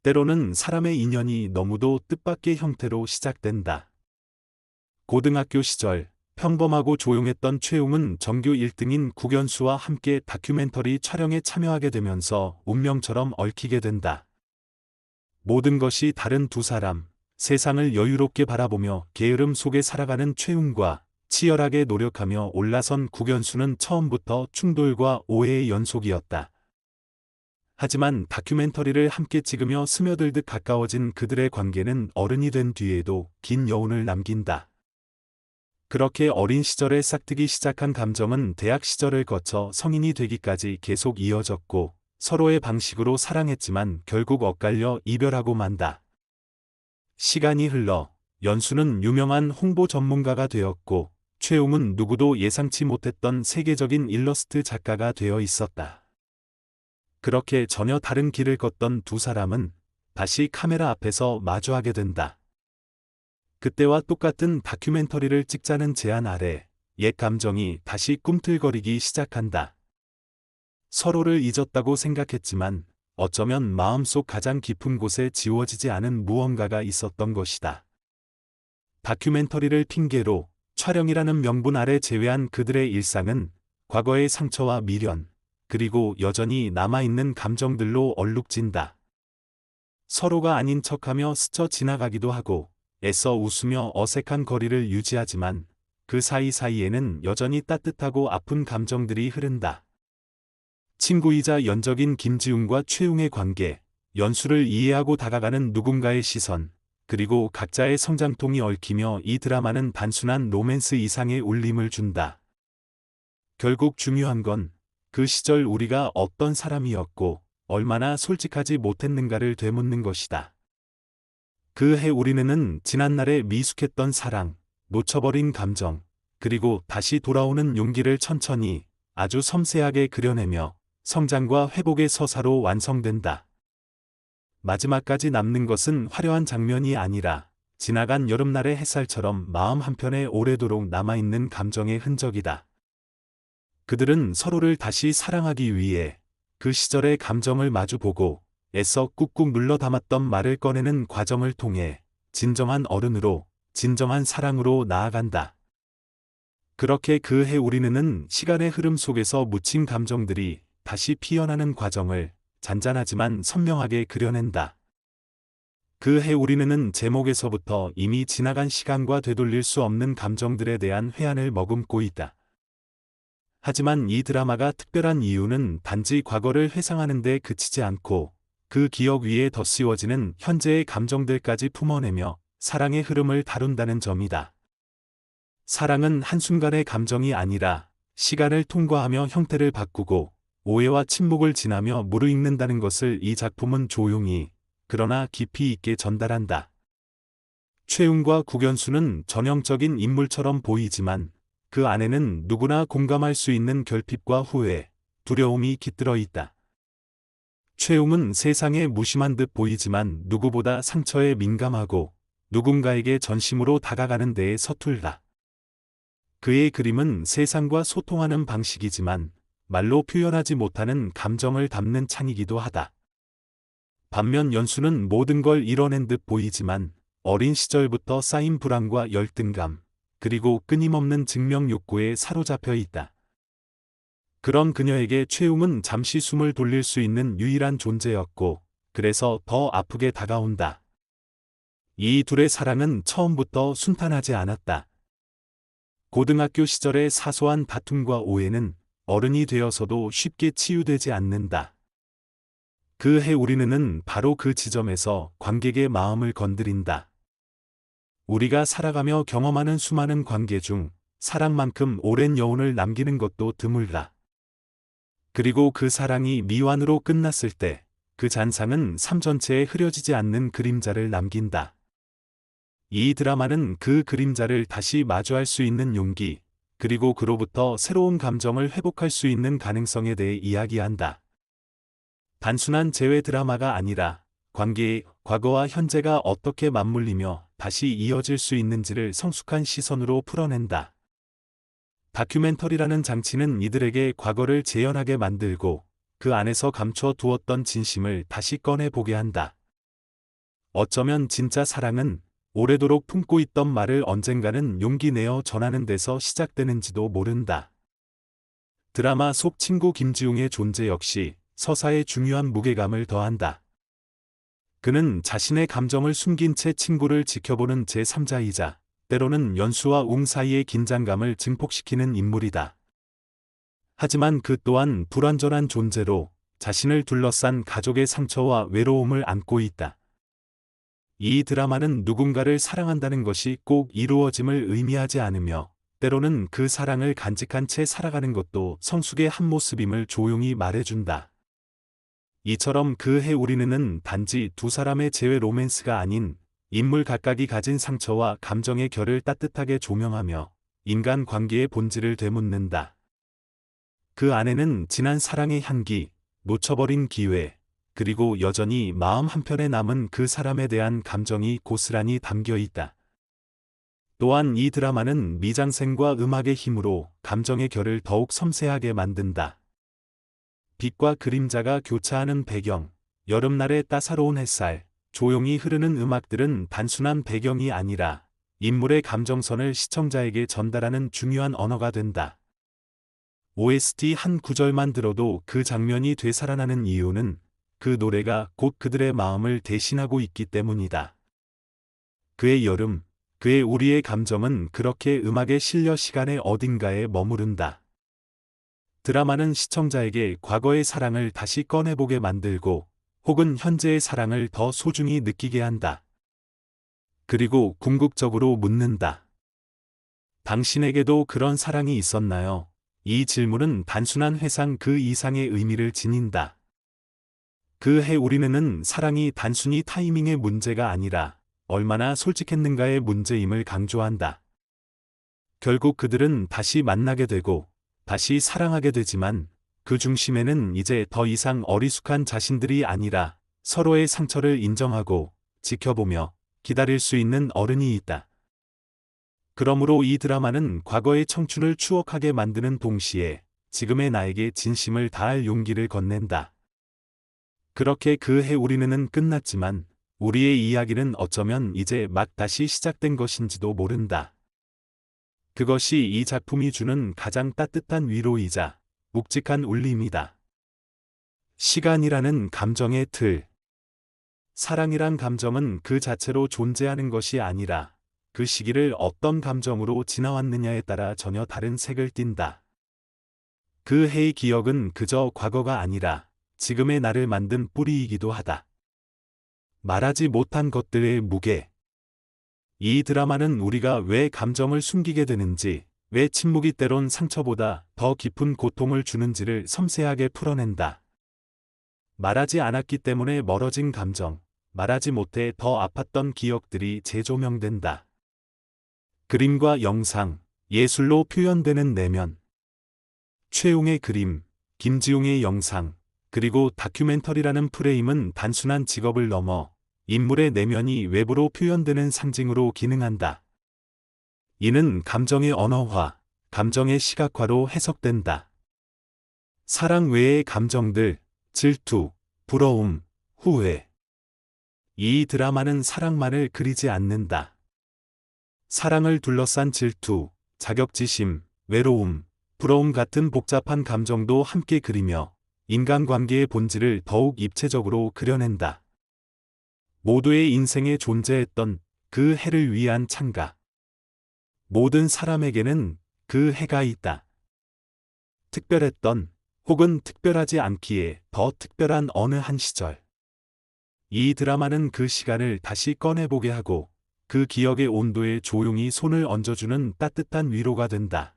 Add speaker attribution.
Speaker 1: 때로는 사람의 인연이 너무도 뜻밖의 형태로 시작된다. 고등학교 시절 평범하고 조용했던 최웅은 전교 1등인 국연수와 함께 다큐멘터리 촬영에 참여하게 되면서 운명처럼 얽히게 된다. 모든 것이 다른 두 사람, 세상을 여유롭게 바라보며 게으름 속에 살아가는 최웅과 치열하게 노력하며 올라선 국연수는 처음부터 충돌과 오해의 연속이었다. 하지만 다큐멘터리를 함께 찍으며 스며들듯 가까워진 그들의 관계는 어른이 된 뒤에도 긴 여운을 남긴다. 그렇게 어린 시절에 싹트기 시작한 감정은 대학 시절을 거쳐 성인이 되기까지 계속 이어졌고 서로의 방식으로 사랑했지만 결국 엇갈려 이별하고 만다. 시간이 흘러 연수는 유명한 홍보 전문가가 되었고 최웅은 누구도 예상치 못했던 세계적인 일러스트 작가가 되어 있었다. 그렇게 전혀 다른 길을 걷던 두 사람은 다시 카메라 앞에서 마주하게 된다. 그때와 똑같은 다큐멘터리를 찍자는 제안 아래 옛 감정이 다시 꿈틀거리기 시작한다. 서로를 잊었다고 생각했지만 어쩌면 마음속 가장 깊은 곳에 지워지지 않은 무언가가 있었던 것이다. 다큐멘터리를 핑계로 촬영이라는 명분 아래 제외한 그들의 일상은 과거의 상처와 미련, 그리고 여전히 남아있는 감정들로 얼룩진다. 서로가 아닌 척하며 스쳐 지나가기도 하고 애써 웃으며 어색한 거리를 유지하지만 그 사이사이에는 여전히 따뜻하고 아픈 감정들이 흐른다. 친구이자 연적인 김지웅과 최웅의 관계, 연수를 이해하고 다가가는 누군가의 시선, 그리고 각자의 성장통이 얽히며 이 드라마는 단순한 로맨스 이상의 울림을 준다. 결국 중요한 건 그 시절 우리가 어떤 사람이었고 얼마나 솔직하지 못했는가를 되묻는 것이다. 그 해 우리는 지난날의 미숙했던 사랑, 놓쳐버린 감정, 그리고 다시 돌아오는 용기를 천천히 아주 섬세하게 그려내며 성장과 회복의 서사로 완성된다. 마지막까지 남는 것은 화려한 장면이 아니라 지나간 여름날의 햇살처럼 마음 한편에 오래도록 남아있는 감정의 흔적이다. 그들은 서로를 다시 사랑하기 위해 그 시절의 감정을 마주보고 애써 꾹꾹 눌러 담았던 말을 꺼내는 과정을 통해 진정한 어른으로, 진정한 사랑으로 나아간다. 그렇게 그 해 우리는 시간의 흐름 속에서 묻힌 감정들이 다시 피어나는 과정을 잔잔하지만 선명하게 그려낸다. 그 해 우리는 제목에서부터 이미 지나간 시간과 되돌릴 수 없는 감정들에 대한 회한을 머금고 있다. 하지만 이 드라마가 특별한 이유는 단지 과거를 회상하는 데 그치지 않고 그 기억 위에 덧씌워지는 현재의 감정들까지 품어내며 사랑의 흐름을 다룬다는 점이다. 사랑은 한순간의 감정이 아니라 시간을 통과하며 형태를 바꾸고 오해와 침묵을 지나며 무르익는다는 것을 이 작품은 조용히 그러나 깊이 있게 전달한다. 최웅과 국연수는 전형적인 인물처럼 보이지만 그 안에는 누구나 공감할 수 있는 결핍과 후회, 두려움이 깃들어 있다. 최웅은 세상에 무심한 듯 보이지만 누구보다 상처에 민감하고 누군가에게 전심으로 다가가는 데에 서툴다. 그의 그림은 세상과 소통하는 방식이지만 말로 표현하지 못하는 감정을 담는 창이기도 하다. 반면 연수는 모든 걸 이뤄낸 듯 보이지만 어린 시절부터 쌓인 불안과 열등감, 그리고 끊임없는 증명 욕구에 사로잡혀 있다. 그런 그녀에게 최웅은 잠시 숨을 돌릴 수 있는 유일한 존재였고, 그래서 더 아프게 다가온다. 이 둘의 사랑은 처음부터 순탄하지 않았다. 고등학교 시절의 사소한 다툼과 오해는 어른이 되어서도 쉽게 치유되지 않는다. 그 해 우리는 바로 그 지점에서 관객의 마음을 건드린다. 우리가 살아가며 경험하는 수많은 관계 중 사랑만큼 오랜 여운을 남기는 것도 드물다. 그리고 그 사랑이 미완으로 끝났을 때 그 잔상은 삶 전체에 흐려지지 않는 그림자를 남긴다. 이 드라마는 그 그림자를 다시 마주할 수 있는 용기, 그리고 그로부터 새로운 감정을 회복할 수 있는 가능성에 대해 이야기한다. 단순한 재회 드라마가 아니라 관계의 과거와 현재가 어떻게 맞물리며 다시 이어질 수 있는지를 성숙한 시선으로 풀어낸다. 다큐멘터리라는 장치는 이들에게 과거를 재현하게 만들고 그 안에서 감춰 두었던 진심을 다시 꺼내보게 한다. 어쩌면 진짜 사랑은 오래도록 품고 있던 말을 언젠가는 용기 내어 전하는 데서 시작되는지도 모른다. 드라마 속 친구 김지웅의 존재 역시 서사에 중요한 무게감을 더한다. 그는 자신의 감정을 숨긴 채 친구를 지켜보는 제3자이자 때로는 연수와 웅 사이의 긴장감을 증폭시키는 인물이다. 하지만 그 또한 불완전한 존재로 자신을 둘러싼 가족의 상처와 외로움을 안고 있다. 이 드라마는 누군가를 사랑한다는 것이 꼭 이루어짐을 의미하지 않으며 때로는 그 사랑을 간직한 채 살아가는 것도 성숙의 한 모습임을 조용히 말해준다. 이처럼 그해 우리는 단지 두 사람의 재회 로맨스가 아닌 인물 각각이 가진 상처와 감정의 결을 따뜻하게 조명하며 인간 관계의 본질을 되묻는다. 그 안에는 지난 사랑의 향기, 놓쳐버린 기회, 그리고 여전히 마음 한편에 남은 그 사람에 대한 감정이 고스란히 담겨 있다. 또한 이 드라마는 미장센과 음악의 힘으로 감정의 결을 더욱 섬세하게 만든다. 빛과 그림자가 교차하는 배경, 여름날의 따사로운 햇살, 조용히 흐르는 음악들은 단순한 배경이 아니라 인물의 감정선을 시청자에게 전달하는 중요한 언어가 된다. OST 한 구절만 들어도 그 장면이 되살아나는 이유는 그 노래가 곧 그들의 마음을 대신하고 있기 때문이다. 그의 여름, 그의 우리의 감정은 그렇게 음악에 실려 시간의 어딘가에 머무른다. 드라마는 시청자에게 과거의 사랑을 다시 꺼내보게 만들고 혹은 현재의 사랑을 더 소중히 느끼게 한다. 그리고 궁극적으로 묻는다. 당신에게도 그런 사랑이 있었나요? 이 질문은 단순한 회상 그 이상의 의미를 지닌다. 그해 우리는 사랑이 단순히 타이밍의 문제가 아니라 얼마나 솔직했는가의 문제임을 강조한다. 결국 그들은 다시 만나게 되고 다시 사랑하게 되지만 그 중심에는 이제 더 이상 어리숙한 자신들이 아니라 서로의 상처를 인정하고 지켜보며 기다릴 수 있는 어른이 있다. 그러므로 이 드라마는 과거의 청춘을 추억하게 만드는 동시에 지금의 나에게 진심을 다할 용기를 건넨다. 그렇게 그해 우리는 끝났지만 우리의 이야기는 어쩌면 이제 막 다시 시작된 것인지도 모른다. 그것이 이 작품이 주는 가장 따뜻한 위로이자 묵직한 울림이다. 시간이라는 감정의 틀. 사랑이란 감정은 그 자체로 존재하는 것이 아니라 그 시기를 어떤 감정으로 지나왔느냐에 따라 전혀 다른 색을 띈다. 그 해의 기억은 그저 과거가 아니라 지금의 나를 만든 뿌리이기도 하다. 말하지 못한 것들의 무게. 이 드라마는 우리가 왜 감정을 숨기게 되는지, 왜 침묵이 때론 상처보다 더 깊은 고통을 주는지를 섬세하게 풀어낸다. 말하지 않았기 때문에 멀어진 감정, 말하지 못해 더 아팠던 기억들이 재조명된다. 그림과 영상, 예술로 표현되는 내면. 최웅의 그림, 김지웅의 영상, 그리고 다큐멘터리라는 프레임은 단순한 직업을 넘어 인물의 내면이 외부로 표현되는 상징으로 기능한다. 이는 감정의 언어화, 감정의 시각화로 해석된다. 사랑 외의 감정들, 질투, 부러움, 후회. 이 드라마는 사랑만을 그리지 않는다. 사랑을 둘러싼 질투, 자격지심, 외로움, 부러움 같은 복잡한 감정도 함께 그리며 인간관계의 본질을 더욱 입체적으로 그려낸다. 모두의 인생에 존재했던 그 해를 위한 찬가. 모든 사람에게는 그 해가 있다. 특별했던 혹은 특별하지 않기에 더 특별한 어느 한 시절. 이 드라마는 그 시간을 다시 꺼내보게 하고 그 기억의 온도에 조용히 손을 얹어주는 따뜻한 위로가 된다.